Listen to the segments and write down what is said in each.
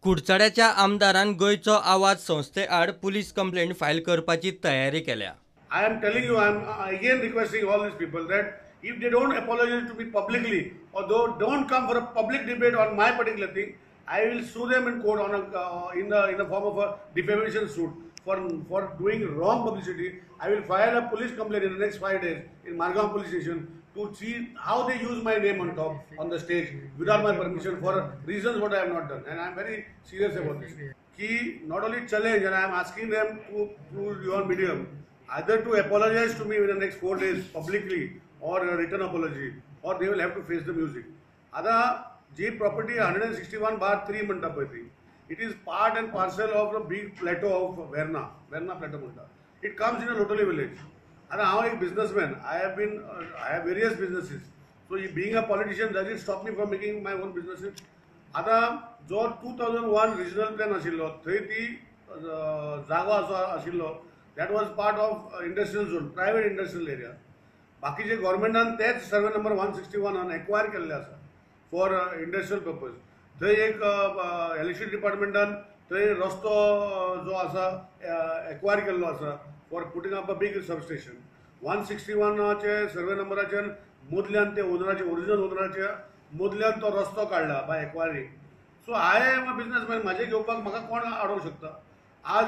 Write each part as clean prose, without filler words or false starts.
कुडचड्याच्या आमदारान गोयचो आवाज संस्थे आड पुलीस कंप्लेंट फायल करपाची तयारी केल्या. I am telling you, I am again requesting all these people that if they don't apologize to me publicly or don't come for a public debate on my particular thing, I will sue them in court on in the form of a defamation suit for doing wrong publicity. I will file a police complaint in the next 5 days in Margam police station to see how they use my name on top on the stage without my permission for reasons what I have not done, and I am very serious about this. He not only challenge, and I am asking them to through your medium either to apologize to me in the next 4 days publicly or a written apology, or they will have to face the music. Ada G property 161/3 म्हणता पळय ती, it is part and parcel of the big plateau of Verna plateau म्हणता. It comes in a Lotoli village. And I am a businessman. I have various businesses. So being a politician, does it stop me from making my own businesses? आता जो 2001 regional plan आशिल्लो थंय ती जागो आशिल्लो, that was part of industrial zone, private industrial area. बाकीचे गव्हर्नमेंटान तेच survey number 161 acquire केल्ले आसा फॉर इंडस्ट्रियल पर्पज. थंय एक इलेक्ट्रिसिटी डिपार्टमेंटान थंय रस्तो जो आसा एक्वायर केल्लो आसा for putting up a big substation. 161चे सर्वे नंबराचे मदल्यान ते ओनराचे ओरिजिनल ओनराचे मदल्यान तो रस्तो काडला by acquiring. So I am a businessman, म्हाजे घेवपाक म्हाका कोण आडोवंक शकता? आज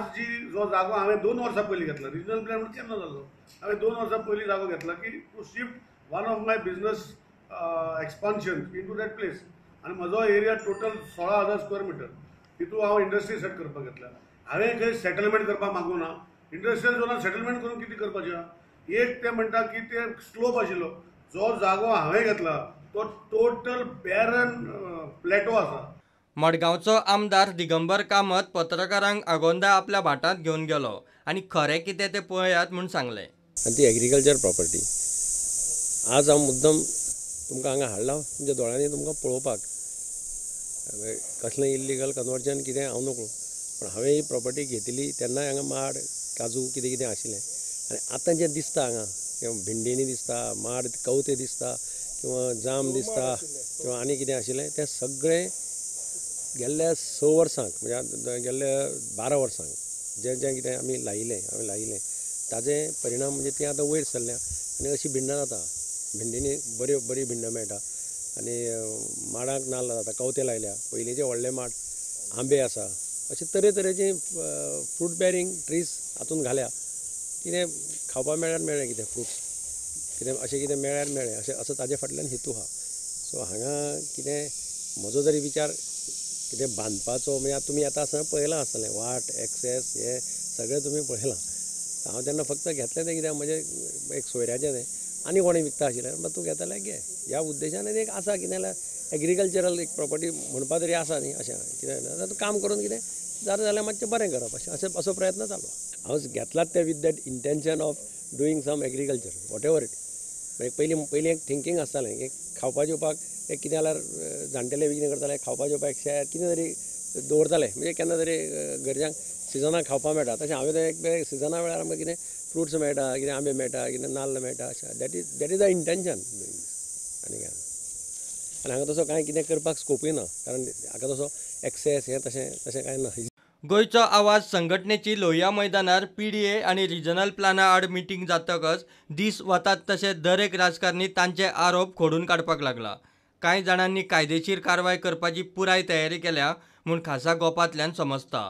जो जागो हांवें 2 वर्सां पयलीं घेतला, रिजनल प्लॅन केन्ना जालो, हांवें 2 वर्सां पयलीं जागो घेतला की to shift one of my business expansion into that place. आनी म्हजो एरिया टोटल 16,000 स्क्वेअर मिटर. तितून हांव इंडस्ट्री सेट करपाक घेतला. हांवें खंय सेटलमेंट करपाक मागूं ना. इंडस्ट्रियल झोनात सेटलमेंट करून कितें करपाचें? एक ते म्हणटा की ते स्लोप आशिल्लो. जो जागो हांवें घेतला तो टोटल बॅरन प्लॅटो आसा. मडगांवचो आमदार दिगंबर कामत पत्रकारांक आगोंदा आपल्या भाटांत घेवन गेलो आनी खरें कितें तें पळयात म्हूण सांगलें. आनी ती एग्रीकल्चर प्रॉपर्टी आज हांव मुद्दम तुमकां हांगा हाडला तुमच्या दोळ्यांनी तुमकां पळोवपाक. कसलें इल्लिगल कन्वर्जन कितें हांव नकळो, पण हांवें ही प्रॉपर्टी घेतली तेन्ना हांगा माड काजू कितें कितें आशिल्लें. आनी आतां जें दिसता हांगा किंवा भिंडेनी दिसता, माड कवते दिसता, किंवा जाम दिसता, किंवा आनी कितें आशिल्लें तें सगळें गेल्ल्या 6 वर्सांक म्हणजे गेल्ल्या 12 वर्सांक जें कितें हांवें लायिल्लें ताजे परिणाम म्हणजे ती आतां वयर सरल्या आनी अशी भिंडां जाता. भिंडीनी बरी भिंडां मेळटा आनी माडांक नाल्ल जाता. कवते लायल्या, पयलींचे व्हडले माड, आंबे आसा, अशे तरेतरेचे फ्रूट बॅरींग ट्रीज हातूंत घाल्या. कितें खावपाक मेळ्ळें कितें फ्रुट्स कितें अशें कितें मेळ्ळें अशें असो ताजे फाटल्यान हेतू आहा. सो हांगा कितें म्हजो जरी विचार कितें बांदपाचो म्हणजे तुमी येता आसतना पळयलां आसतलें वाट एक्सेस हें सगळें तुमी पळयलां. हांव तेन्ना फक्त घेतलें तें कित्याक म्हजें एक सोयऱ्याचें तें आनी कोणें विकता आशिल्लें, मात तूं घेता जाल्यार घे ह्या उद्देशान एक आसा. कितें जाल्यार एग्रीकल्चरल एक प्रॉपर्टी म्हणपा तरी आसा न्ही अशें कितें तूं काम करून कितें जाल्यार मातशें बरें करप असो प्रयत्न चालू. हांव घेतलात तें with that intention of doing some agriculture whatever it. पयलीं एक थिंकींग आसतालें एक खावपा जेवपाक एक कितें जाल्यार जाणटेले बी कितें करताले खावपा जेवपाक शेत कितें तरी दवरताले म्हणजे केन्ना तरी घरच्यांक सिजनाक खावपा मेळटा. तशें हांवें एक सिजना वेळार आमकां कितें फ्रुट्स मेळटा, कितें आंबे मेळटा, कितें नाल्ल मेळटा अशें दॅट इज द इंटेन्शन आनी काय. आनी हांगा तसो कांय कितें करपाक स्कोपूय ना कारण हाका तसो एक्सेस हें तशें कांय ना. गोयचो आवाज संघटनेची लोहिया मैदानार PDA आनी रिजनल प्लाना आड मिटींग जातकच दीस वतात तशे दरेक राजकारणी तांचे आरोप खोडून काडपाक लागला. कांय जाणांनी कायदेशीर कारवाय करपाची पुराय तयारी केल्या म्हूण खासा गोपांतल्यान समजता.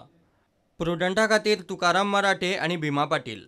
प्रुडंटा खातीर तुकाराम मराठे आनी भिमा पाटील.